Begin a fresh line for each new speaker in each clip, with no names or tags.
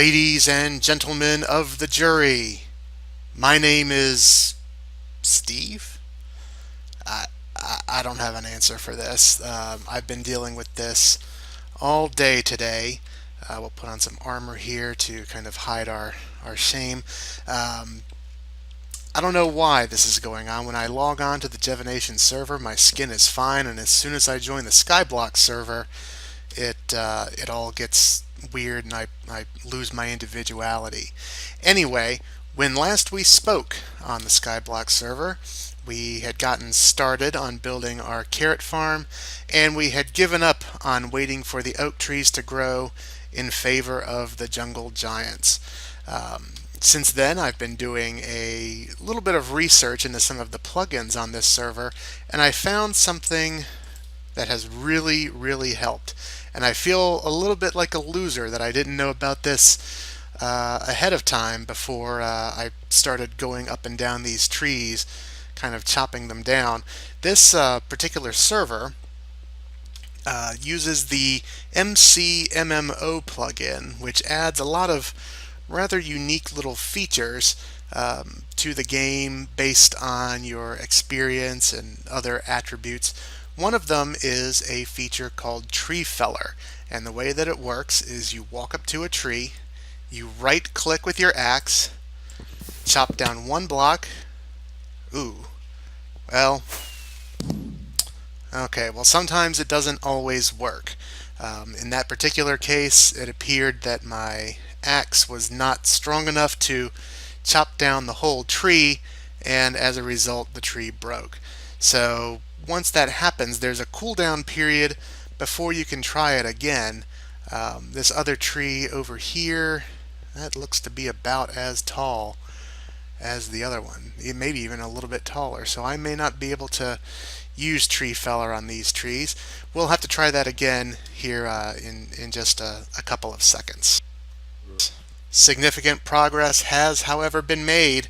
Ladies and gentlemen of the jury, my name is Steve. I don't have an answer for this. I've been dealing with this all day today. We'll put on some armor here to kind of hide our shame. Um, I don't know why this is going on. When I log on to the Jevination server, my skin is fine, and as soon as I join the Skyblock server, it all gets weird and I lose my individuality. Anyway, when last we spoke on the Skyblock server, we had gotten started on building our carrot farm, and we had given up on waiting for the oak trees to grow in favor of the jungle giants. Since then, I've been doing a little bit of research into some of the plugins on this server, and I found something that has really helped. And I feel a little bit like a loser that I didn't know about this ahead of time before I started going up and down these trees, kind of chopping them down. This particular server uses the MCMMO plugin, which adds a lot of rather unique little features to the game based on your experience and other attributes. One of them is a feature called Tree Feller, and the way that it works is you walk up to a tree, you right click with your axe, chop down one block. Ooh, well, okay, well sometimes it doesn't always work. In that particular case, it appeared that my axe was not strong enough to chop down the whole tree, and as a result the tree broke. So once that happens, there's a cooldown period before you can try it again. This other tree over here, that looks to be about as tall as the other one, maybe even a little bit taller, so I may not be able to use Tree Feller on these trees. We'll have to try that again here in just a couple of seconds. Significant progress has, however, been made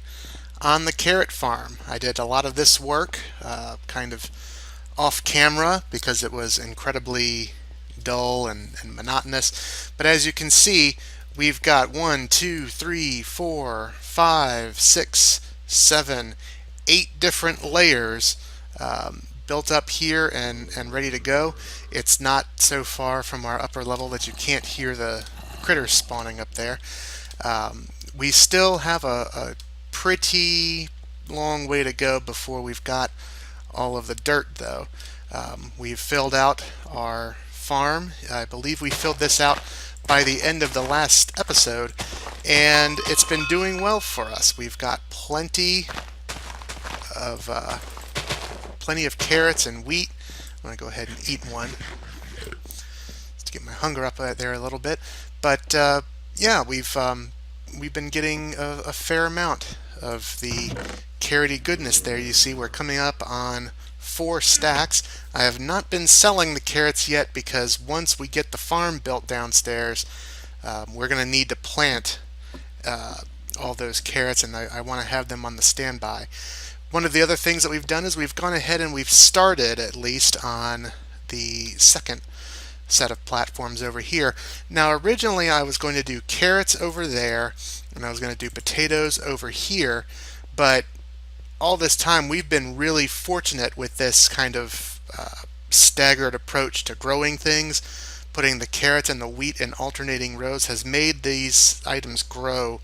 on the carrot farm. I did a lot of this work kind of off camera because it was incredibly dull and monotonous. But as you can see, we've got 1, 2, 3, 4, 5, 6, 7, 8 different layers built up here and ready to go. It's not so far from our upper level that you can't hear the critters spawning up there. We still have a pretty long way to go before we've got all of the dirt, though. We've filled out our farm. I believe we filled this out by the end of the last episode, and it's been doing well for us. We've got plenty of carrots and wheat. I'm going to go ahead and eat one just to get my hunger up there a little bit. But yeah, we've been getting a fair amount of the carroty goodness there. You see we're coming up on 4 stacks. I have not been selling the carrots yet because once we get the farm built downstairs, we're going to need to plant all those carrots, and I want to have them on the standby. One of the other things that we've done is we've gone ahead and we've started at least on the second set of platforms over here. Now originally I was going to do carrots over there and I was going to do potatoes over here, but all this time we've been really fortunate with this kind of staggered approach to growing things. Putting the carrots and the wheat in alternating rows has made these items grow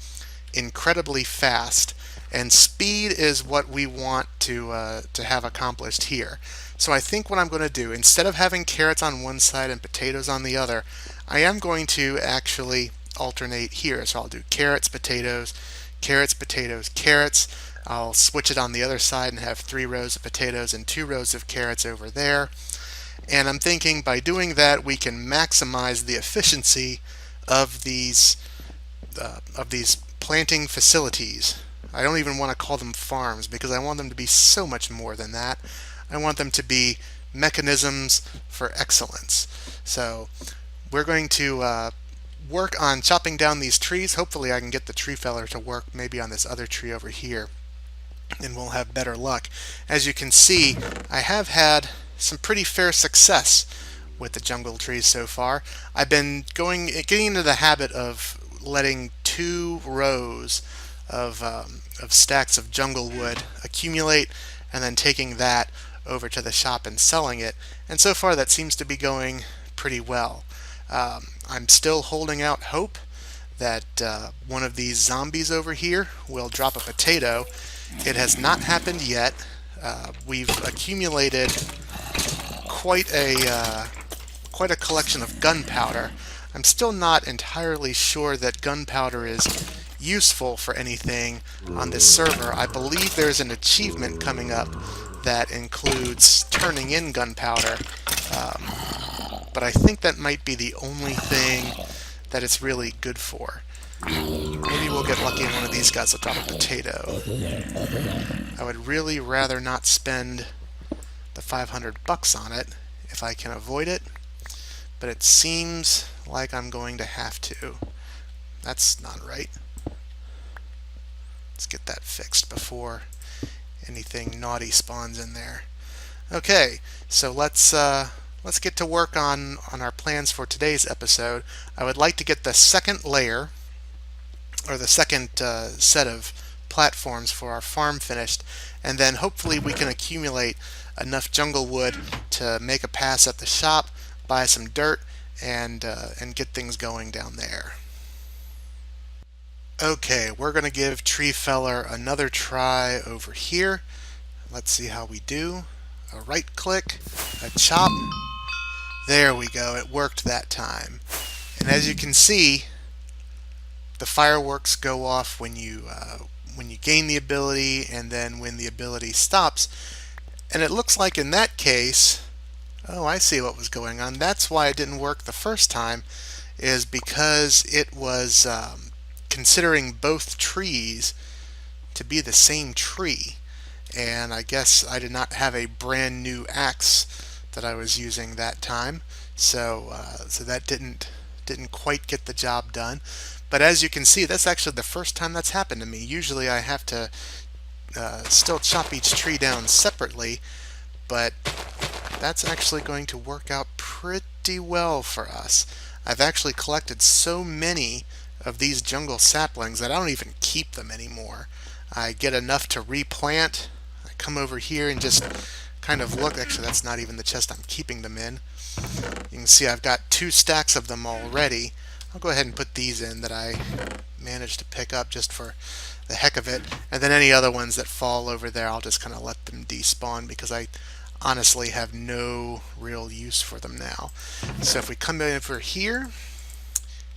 incredibly fast, and speed is what we want to have accomplished here. So I think what I'm going to do, instead of having carrots on one side and potatoes on the other, I am going to actually alternate here. So I'll do carrots, potatoes, carrots, potatoes, carrots. I'll switch it on the other side and have 3 rows of potatoes and 2 rows of carrots over there. And I'm thinking by doing that we can maximize the efficiency of these planting facilities. I don't even want to call them farms because I want them to be so much more than that. I want them to be mechanisms for excellence. So we're going to work on chopping down these trees. Hopefully I can get the tree feller to work maybe on this other tree over here, and we'll have better luck. As you can see, I have had some pretty fair success with the jungle trees so far. I've been getting into the habit of letting 2 rows of stacks of jungle wood accumulate, and then taking that over to the shop and selling it. And so far that seems to be going pretty well. I'm still holding out hope that one of these zombies over here will drop a potato. It has not happened yet. We've accumulated quite a collection of gunpowder. I'm still not entirely sure that gunpowder is useful for anything on this server. I believe there's an achievement coming up that includes turning in gunpowder, but I think that might be the only thing that it's really good for. Maybe we'll get lucky and one of these guys will drop a potato. I would really rather not spend the 500 bucks on it if I can avoid it, but it seems like I'm going to have to. That's not right. Let's get that fixed before anything naughty spawns in there. Okay, so let's get to work on our plans for today's episode. I would like to get the second layer, or the second set of platforms for our farm finished, and then hopefully we can accumulate enough jungle wood to make a pass at the shop, buy some dirt, and get things going down there. Okay, we're going to give Tree Feller another try over here. Let's see how we do. A right click, a chop. There we go, it worked that time. And as you can see, the fireworks go off when you gain the ability, and then when the ability stops. And it looks like in that case, oh, I see what was going on. That's why it didn't work the first time, is because it was considering both trees to be the same tree. And I guess I did not have a brand new axe that I was using that time, so that didn't quite get the job done. But as you can see, that's actually the first time that's happened to me. Usually I have to still chop each tree down separately, but that's actually going to work out pretty well for us. I've actually collected so many of these jungle saplings that I don't even keep them anymore. I get enough to replant. I come over here and just kind of look. Actually, that's not even the chest I'm keeping them in. You can see I've got 2 stacks of them already. I'll go ahead and put these in that I managed to pick up just for the heck of it. And then any other ones that fall over there, I'll just kind of let them despawn because I honestly have no real use for them now. So if we come over here,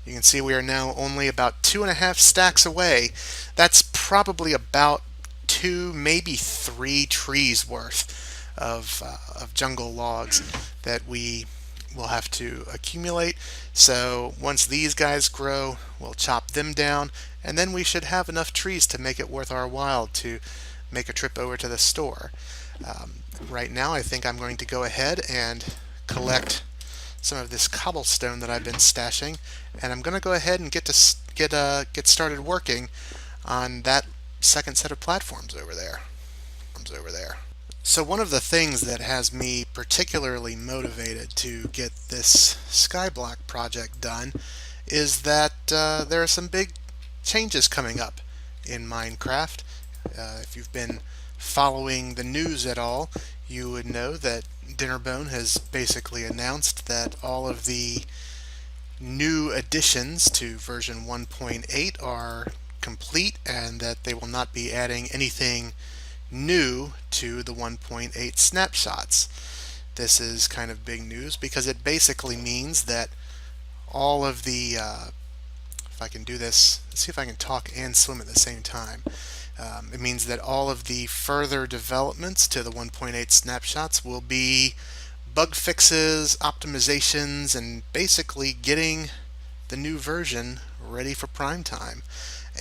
you can see we are now only about 2.5 stacks away. That's probably about 2, maybe 3 trees worth of jungle logs that we will have to accumulate. So once these guys grow, we'll chop them down, and then we should have enough trees to make it worth our while to make a trip over to the store. Right now I think I'm going to go ahead and collect some of this cobblestone that I've been stashing, and I'm going to go ahead and get started working on that second set of platforms over there. So one of the things that has me particularly motivated to get this Skyblock project done is that there are some big changes coming up in Minecraft. If you've been following the news at all, you would know that Dinnerbone has basically announced that all of the new additions to version 1.8 are complete, and that they will not be adding anything new to the 1.8 snapshots. This is kind of big news because it basically means that all of the if I can do this, let's see if I can talk and swim at the same time. It means that all of the further developments to the 1.8 snapshots will be bug fixes, optimizations, and basically getting the new version ready for prime time.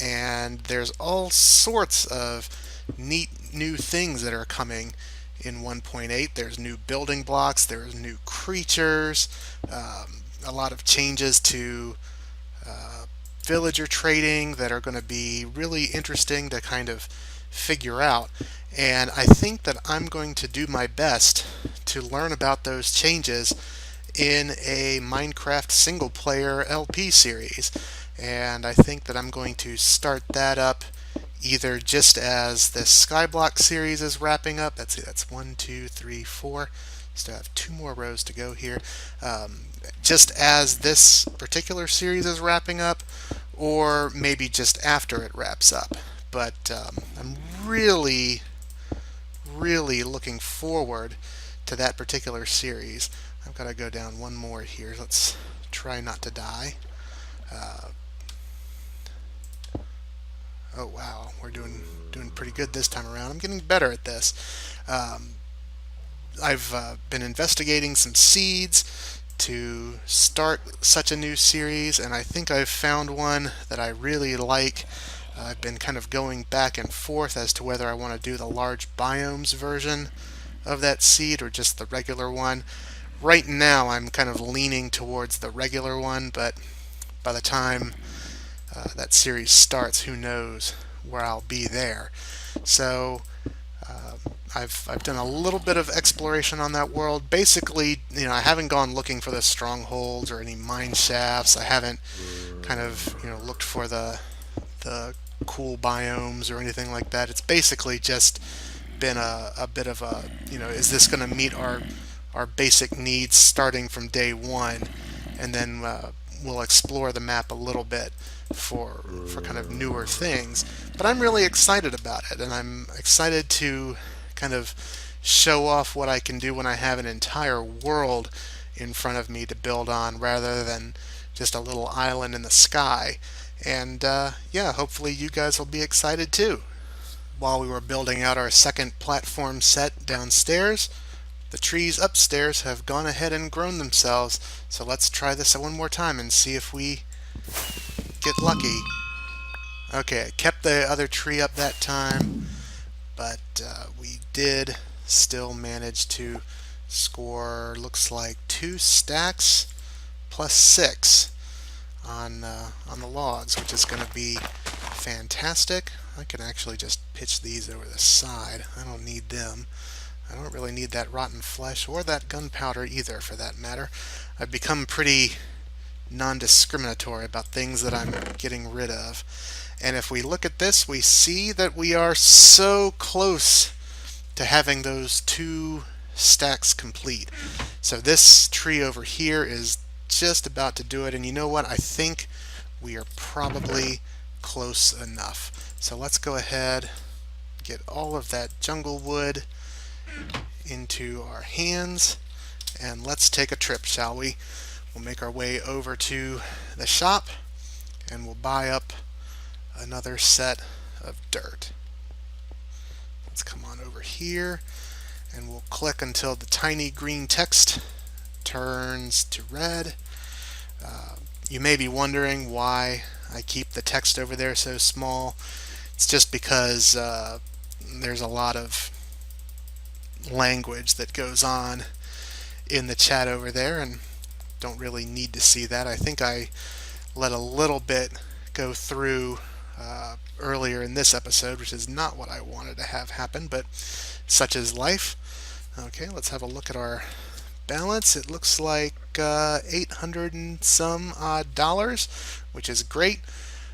And there's all sorts of neat new things that are coming in 1.8. There's new building blocks, there's new creatures, a lot of changes to villager trading that are going to be really interesting to kind of figure out. And I think that I'm going to do my best to learn about those changes in a Minecraft single player LP series. and I think that I'm going to start that up either just as this Skyblock series is wrapping up. Let's see, that's 1, 2, 3, 4. Still have 2 more rows to go here. Just as this particular series is wrapping up, or maybe just after it wraps up. But I'm really, really looking forward to that particular series. I've got to go down one more here. Let's try not to die. Oh wow, we're doing pretty good this time around. I'm getting better at this. I've been investigating some seeds to start such a new series, and I think I've found one that I really like. I've been kind of going back and forth as to whether I want to do the large biomes version of that seed or just the regular one. Right now I'm kind of leaning towards the regular one, but by the time that series starts, who knows where I'll be there. So I've done a little bit of exploration on that world. Basically, I haven't gone looking for the strongholds or any mine shafts. I haven't kind of looked for the cool biomes or anything like that. It's basically just been a bit of a is this going to meet our basic needs starting from day one, and then we'll explore the map a little bit for kind of newer things. But I'm really excited about it, and I'm excited to kind of show off what I can do when I have an entire world in front of me to build on rather than just a little island in the sky. And yeah, hopefully you guys will be excited too. While we were building out our second platform set downstairs, the trees upstairs have gone ahead and grown themselves. So let's try this one more time and see if we get lucky. Okay, I kept the other tree up that time, but we did still manage to score, looks like 2 stacks plus 6 on the logs, which is going to be fantastic. I can actually just pitch these over the side. I don't need them. I don't really need that rotten flesh or that gunpowder either, for that matter. I've become pretty non-discriminatory about things that I'm getting rid of. And if we look at this, we see that we are so close to having those 2 stacks complete. So this tree over here is just about to do it, and you know what? I think we are probably close enough. So let's go ahead, get all of that jungle wood into our hands, and let's take a trip, shall we? We'll make our way over to the shop, and we'll buy up another set of dirt. Let's come on over here, and we'll click until the tiny green text turns to red. You may be wondering why I keep the text over there so small. It's just because there's a lot of language that goes on in the chat over there, and don't really need to see that. I think I let a little bit go through earlier in this episode, which is not what I wanted to have happen, but such is life. Okay, let's have a look at our balance. It looks like 800 and some odd dollars, which is great.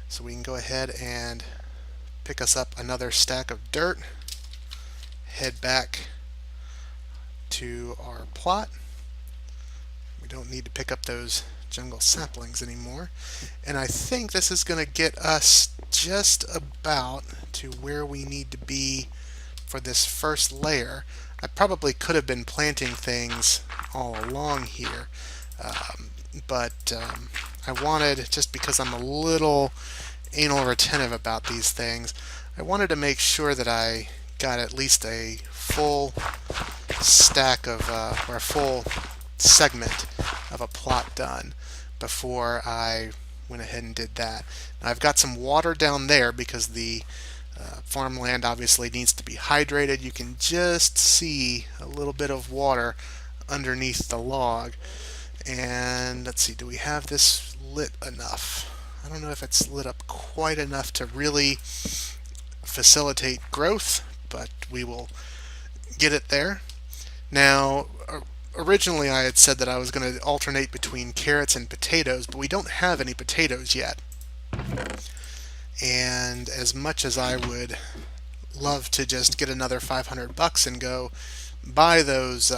So we can go ahead and pick us up another stack of dirt, head back to our plot. We don't need to pick up those jungle saplings anymore. And I think this is going to get us just about to where we need to be for this first layer. I probably could have been planting things all along here, but I wanted, just because I'm a little anal retentive about these things, I wanted to make sure that I got at least a full stack of, or a full segment of a plot done before I went ahead and did that. Now, I've got some water down there because the farmland obviously needs to be hydrated. You can just see a little bit of water underneath the log. And let's see, do we have this lit enough? I don't know if it's lit up quite enough to really facilitate growth, but we will get it there. Now, originally I had said that I was going to alternate between carrots and potatoes, but we don't have any potatoes yet. And as much as I would love to just get another 500 bucks and buy those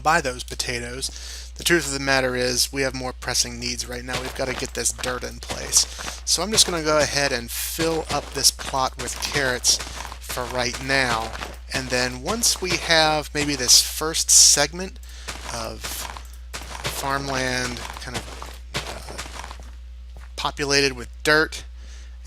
buy those potatoes, the truth of the matter is we have more pressing needs right now. We've got to get this dirt in place. So I'm just going to go ahead and fill up this plot with carrots for right now. And then once we have maybe this first segment of farmland kind of populated with dirt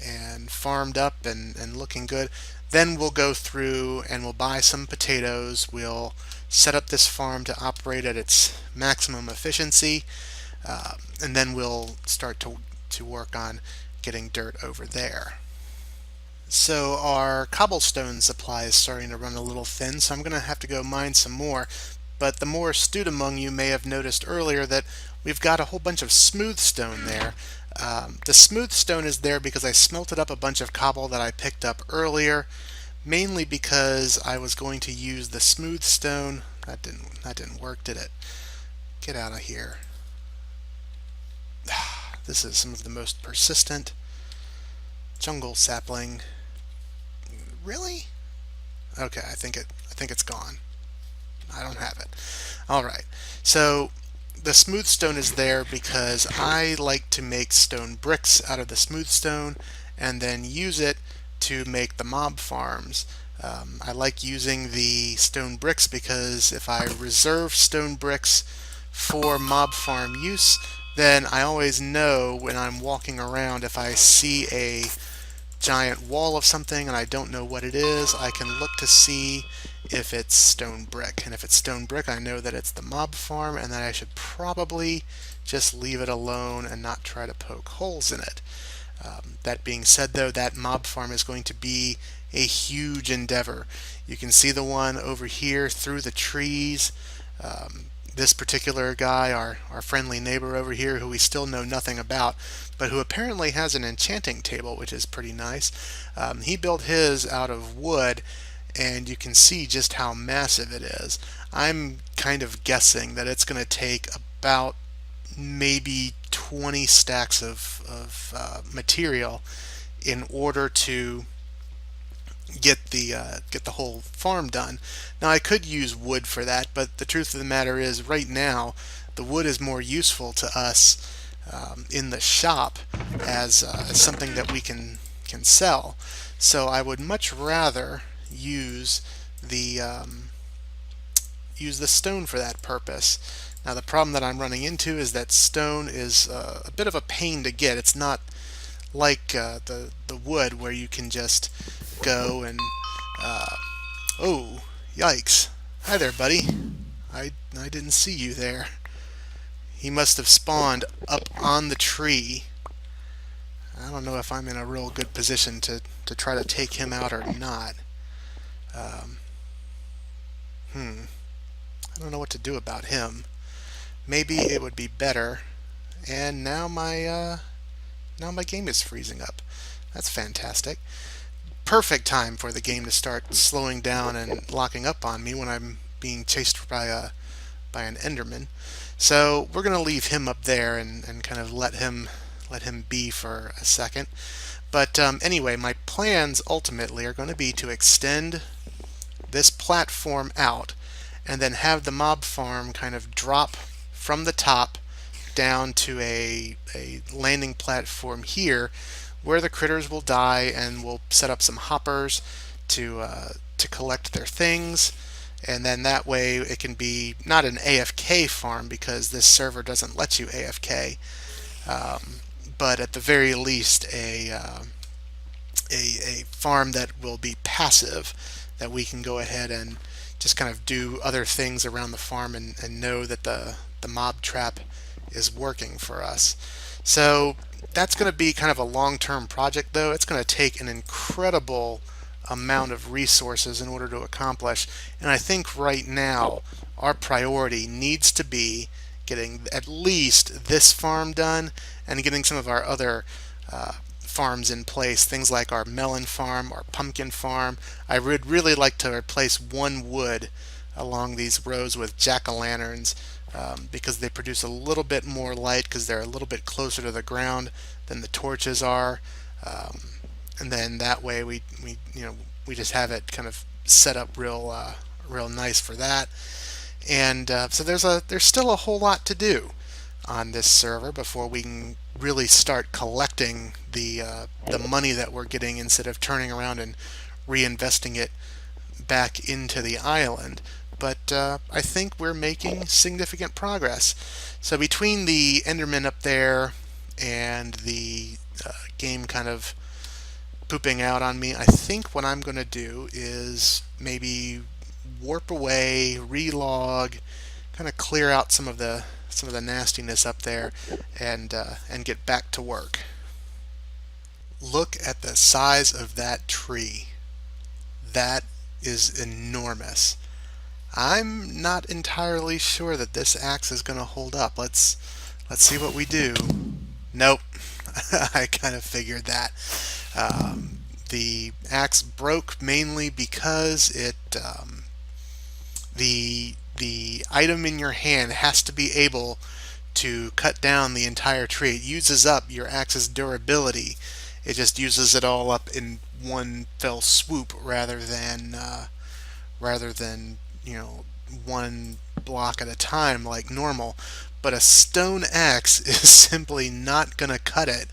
and farmed up and looking good, then we'll go through and we'll buy some potatoes. We'll set up this farm to operate at its maximum efficiency, and then we'll start to work on getting dirt over there. So our cobblestone supply is starting to run a little thin, so I'm going to have to go mine some more. But the more astute among you may have noticed earlier that we've got a whole bunch of smooth stone there. The smooth stone is there because I smelted up a bunch of cobble that I picked up earlier, mainly because I was going to use the smooth stone. That didn't work, did it? Get out of here. This is some of the most persistent jungle sapling. Really? Okay, I think it's gone. I don't have it. All right. So the smooth stone is there because I like to make stone bricks out of the smooth stone and then use it to make the mob farms. I like using the stone bricks because if I reserve stone bricks for mob farm use, then I always know when I'm walking around, if I see a giant wall of something and I don't know what it is, I can look to see if it's stone brick. And if it's stone brick, I know that it's the mob farm and that I should probably just leave it alone and not try to poke holes in it. That being said, though, that mob farm is going to be a huge endeavor. You can see the one over here through the trees. This particular guy, our friendly neighbor over here, who we still know nothing about, but who apparently has an enchanting table, which is pretty nice. He built his out of wood, and you can see just how massive it is. I'm kind of guessing that it's going to take about maybe 20 stacks of material in order to get the whole farm done. Now I could use wood for that, but the truth of the matter is right now the wood is more useful to us in the shop as something that we can sell. So I would much rather use the stone for that purpose. Now the problem that I'm running into is that stone is a bit of a pain to get. It's not like the wood where you can just go and oh, yikes. Hi there, buddy. I didn't see you there. He must have spawned up on the tree. I don't know if I'm in a real good position to try to take him out or not. I don't know what to do about him. Maybe it would be better. And now my game is freezing up. That's fantastic. Perfect time for the game to start slowing down and locking up on me when I'm being chased by an Enderman. So we're gonna leave him up there and kind of let him be for a second. But anyway, my plans ultimately are going to be to extend this platform out and then have the mob farm kind of drop from the top down to a landing platform here where the critters will die, and we'll set up some hoppers to collect their things, and then that way it can be not an AFK farm because this server doesn't let you AFK, but at the very least a farm that will be passive, that we can go ahead and just kind of do other things around the farm and know that the mob trap is working for us. So that's going to be kind of a long-term project, though. It's going to take an incredible amount of resources in order to accomplish, and I think right now our priority needs to be getting at least this farm done and getting some of our other farms in place, things like our melon farm, our pumpkin farm. I would really like to replace one wood along these rows with jack-o'-lanterns. because they produce a little bit more light because they're a little bit closer to the ground than the torches are. And then that way we just have it kind of set up real nice for that. And so there's still a whole lot to do on this server before we can really start collecting the money that we're getting instead of turning around and reinvesting it back into the island. But I think we're making significant progress. So between the Enderman up there and the game kind of pooping out on me, I think what I'm going to do is maybe warp away, relog, kind of clear out some of the nastiness up there, and get back to work. Look at the size of that tree. That is enormous. I'm not entirely sure that this axe is going to hold up. Let's see what we do. Nope. I kind of figured that. The axe broke mainly because the item in your hand has to be able to cut down the entire tree. It uses up your axe's durability. It just uses it all up in one fell swoop rather than one block at a time like normal. But a stone axe is simply not going to cut it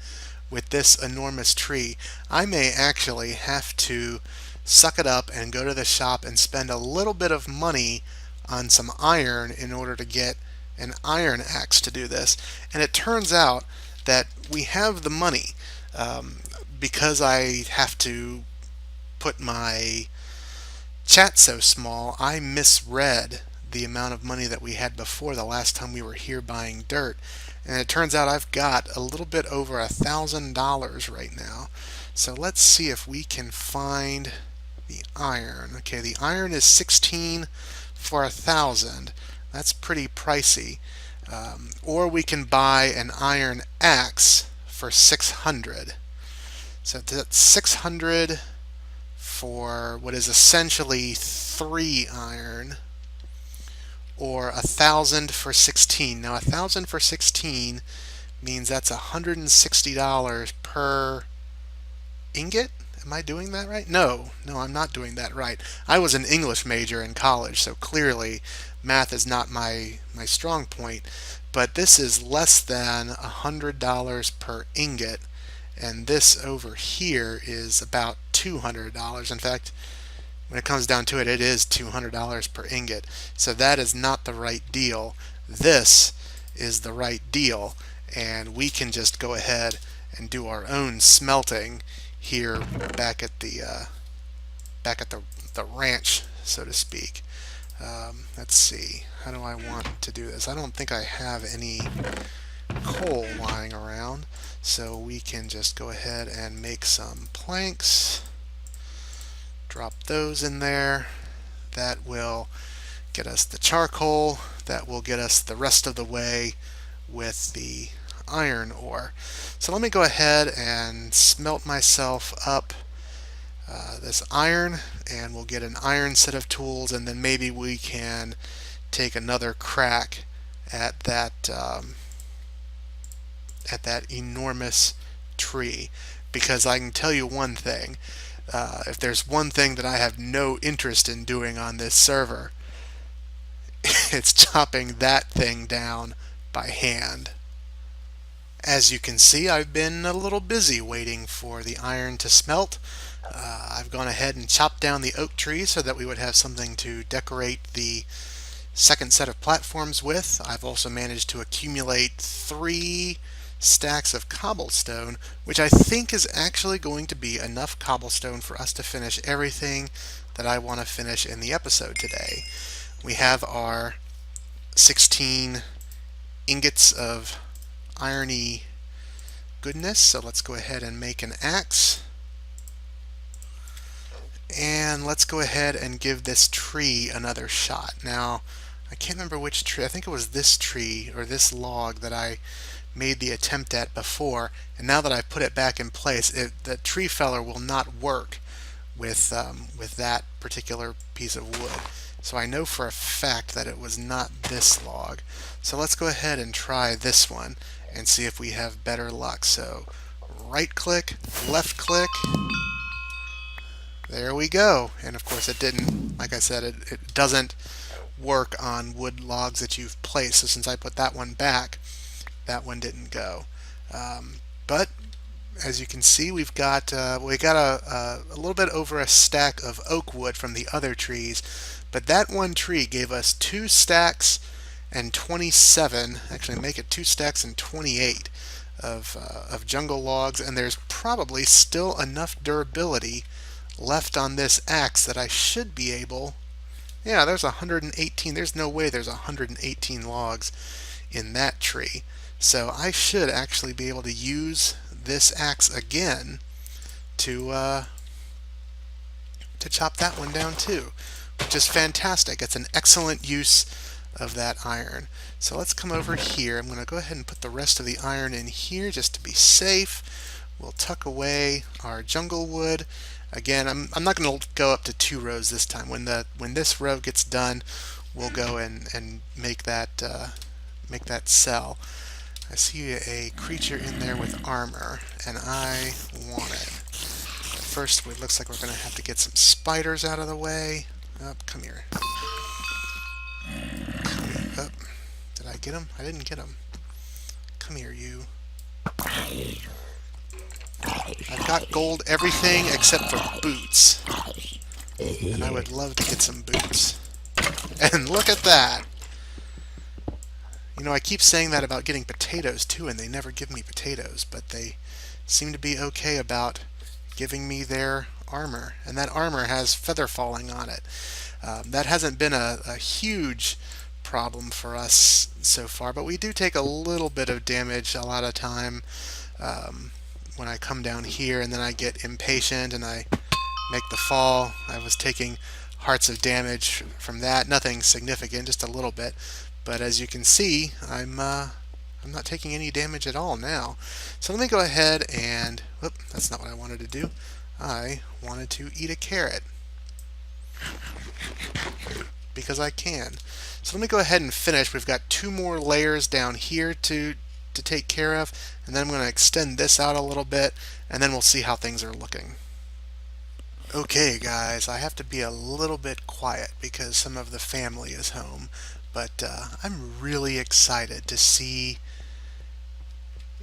with this enormous tree. I may actually have to suck it up and go to the shop and spend a little bit of money on some iron in order to get an iron axe to do this. And it turns out that we have the money. Because I have to put my chat so small, I misread the amount of money that we had before the last time we were here buying dirt. And it turns out I've got a little bit over $1,000 right now. So let's see if we can find the iron. Okay, the iron is 16 for 1,000. That's pretty pricey. Or we can buy an iron axe for 600. So that's 600 for what is essentially 3 iron, or 1,000 for 16. Now 1,000 for 16 means that's $160 per ingot. Am I doing that right? No, I'm not doing that right. I was an English major in college, so clearly math is not my strong point. But this is less than $100 per ingot. And this over here is about $200. In fact, when it comes down to it, it is $200 per ingot. So that is not the right deal. This is the right deal, and we can just go ahead and do our own smelting here back at the ranch, so to speak. Let's see. How do I want to do this? I don't think I have any coal lying around, so we can just go ahead and make some planks, drop those in there. That will get us the charcoal. That will get us the rest of the way with the iron ore. So let me go ahead and smelt myself up this iron, and we'll get an iron set of tools, and then maybe we can take another crack at that enormous tree, because I can tell you one thing. If there's one thing that I have no interest in doing on this server, it's chopping that thing down by hand. As you can see, I've been a little busy waiting for the iron to smelt. I've gone ahead and chopped down the oak tree so that we would have something to decorate the second set of platforms with. I've also managed to accumulate 3 stacks of cobblestone, which I think is actually going to be enough cobblestone for us to finish everything that I want to finish in the episode today. We have our 16 ingots of irony goodness, so let's go ahead and make an axe. And let's go ahead and give this tree another shot. Now, I can't remember which tree. I think it was this tree or this log that I made the attempt at before, and now that I've put it back in place, the tree feller will not work with that particular piece of wood. So I know for a fact that it was not this log. So let's go ahead and try this one and see if we have better luck. So right click, left click, there we go. And of course it didn't, like I said, it doesn't work on wood logs that you've placed. So since I put that one back, that one didn't go. But as you can see, we got a little bit over a stack of oak wood from the other trees, but that one tree gave us 2 stacks and 27. Actually, make it 2 stacks and 28 of jungle logs, and there's probably still enough durability left on this axe that I should be able. Yeah, there's 118. There's no way there's 118 logs in that tree. So I should actually be able to use this axe again to chop that one down too, which is fantastic. It's an excellent use of that iron. So let's come over here. I'm going to go ahead and put the rest of the iron in here just to be safe. We'll tuck away our jungle wood. Again, I'm not going to go up to 2 rows this time. When this row gets done, we'll go and make that cell. I see a creature in there with armor, and I want it. First, it looks like we're going to have to get some spiders out of the way. Oh, come here. Come here. Oh, did I get him? I didn't get him. Come here, you. I've got gold everything except for boots. And I would love to get some boots. And look at that! You know, I keep saying that about getting potatoes too, and they never give me potatoes, but they seem to be okay about giving me their armor. And that armor has feather falling on it. That hasn't been a huge problem for us so far, but we do take a little bit of damage a lot of time when I come down here, and then I get impatient and I make the fall. I was taking hearts of damage from that, nothing significant, just a little bit. But as you can see, I'm not taking any damage at all now. So let me go ahead and, whoop, that's not what I wanted to do. I wanted to eat a carrot because I can. So let me go ahead and finish. We've got 2 more layers down here to take care of, and then I'm going to extend this out a little bit, and then we'll see how things are looking. Okay guys, I have to be a little bit quiet because some of the family is home, but I'm really excited to see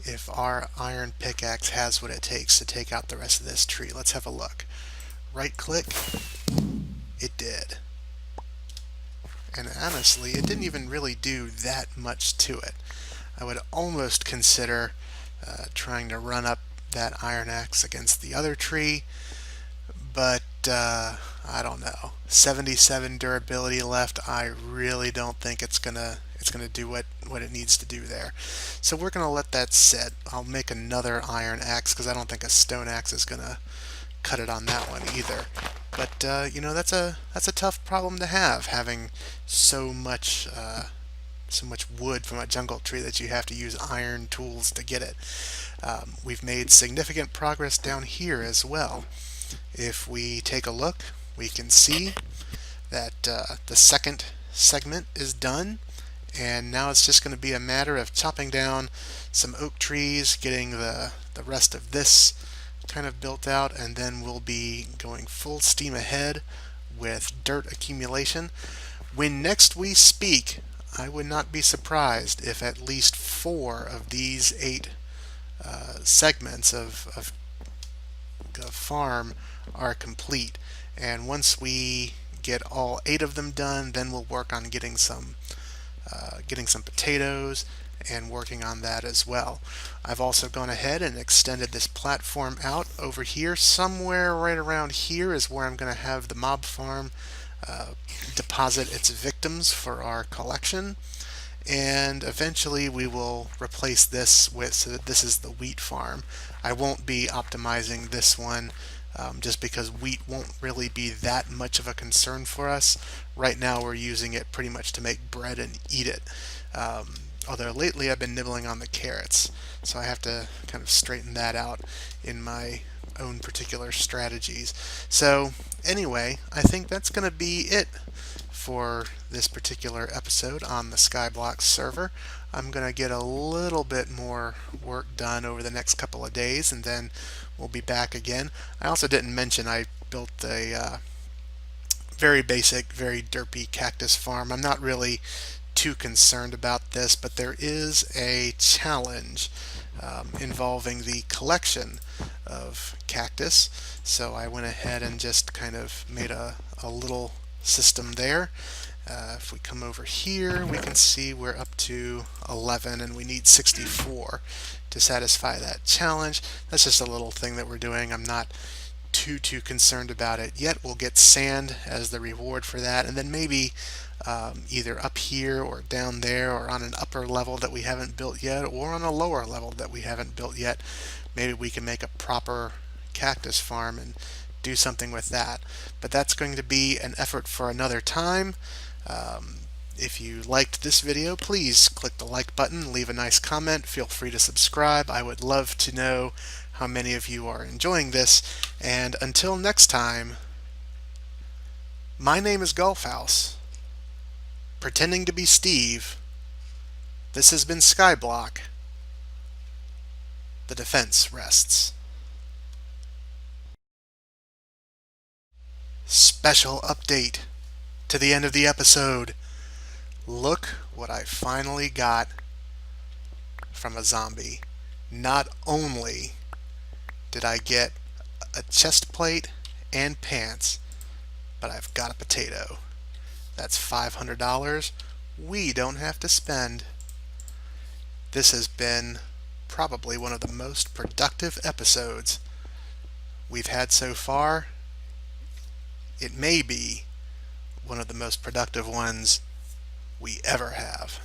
if our iron pickaxe has what it takes to take out the rest of this tree. Let's have a look. Right click, it did. And honestly, it didn't even really do that much to it. I would almost consider trying to run up that iron axe against the other tree, but I don't know. 77 durability left. I really don't think it's gonna do what it needs to do there. So we're gonna let that sit. I'll make another iron axe because I don't think a stone axe is gonna cut it on that one either. But you know, that's a tough problem to have, having so much wood from a jungle tree that you have to use iron tools to get it. We've made significant progress down here as well. If we take a look, we can see that the second segment is done, and now it's just going to be a matter of chopping down some oak trees, getting the rest of this kind of built out, and then we'll be going full steam ahead with dirt accumulation. When next we speak, I would not be surprised if at least 4 of these 8 segments of farm are complete. And once we get all 8 of them done, then we'll work on getting some potatoes and working on that as well. I've also gone ahead and extended this platform out over here. Somewhere right around here is where I'm going to have the mob farm deposit its victims for our collection, and eventually we will replace this with, so that this is the wheat farm. I won't be optimizing this one just because wheat won't really be that much of a concern for us. Right now we're using it pretty much to make bread and eat it. Although lately I've been nibbling on the carrots, so I have to kind of straighten that out in my own particular strategies. So anyway, I think that's going to be it for this particular episode on the Skyblock server. I'm going to get a little bit more work done over the next couple of days, and then we'll be back again. I also didn't mention I built a very basic, very derpy cactus farm. I'm not really too concerned about this, but there is a challenge involving the collection of cactus. So I went ahead and just kind of made a little system there. If we come over here, we can see we're up to 11 and we need 64 to satisfy that challenge. That's just a little thing that we're doing. I'm not too concerned about it yet. We'll get sand as the reward for that, and then maybe either up here or down there or on an upper level that we haven't built yet, or on a lower level that we haven't built yet, maybe we can make a proper cactus farm and do something with that. But that's going to be an effort for another time. If you liked this video, please click the like button, leave a nice comment, feel free to subscribe. I would love to know how many of you are enjoying this, and until next time, my name is Golfhouse. Pretending to be Steve, this has been Skyblock. The defense rests. Special update to the end of the episode. Look what I finally got from a zombie. Not only did I get a chest plate and pants, but I've got a potato. That's $500 we don't have to spend. This has been probably one of the most productive episodes we've had so far. It may be one of the most productive ones we ever have.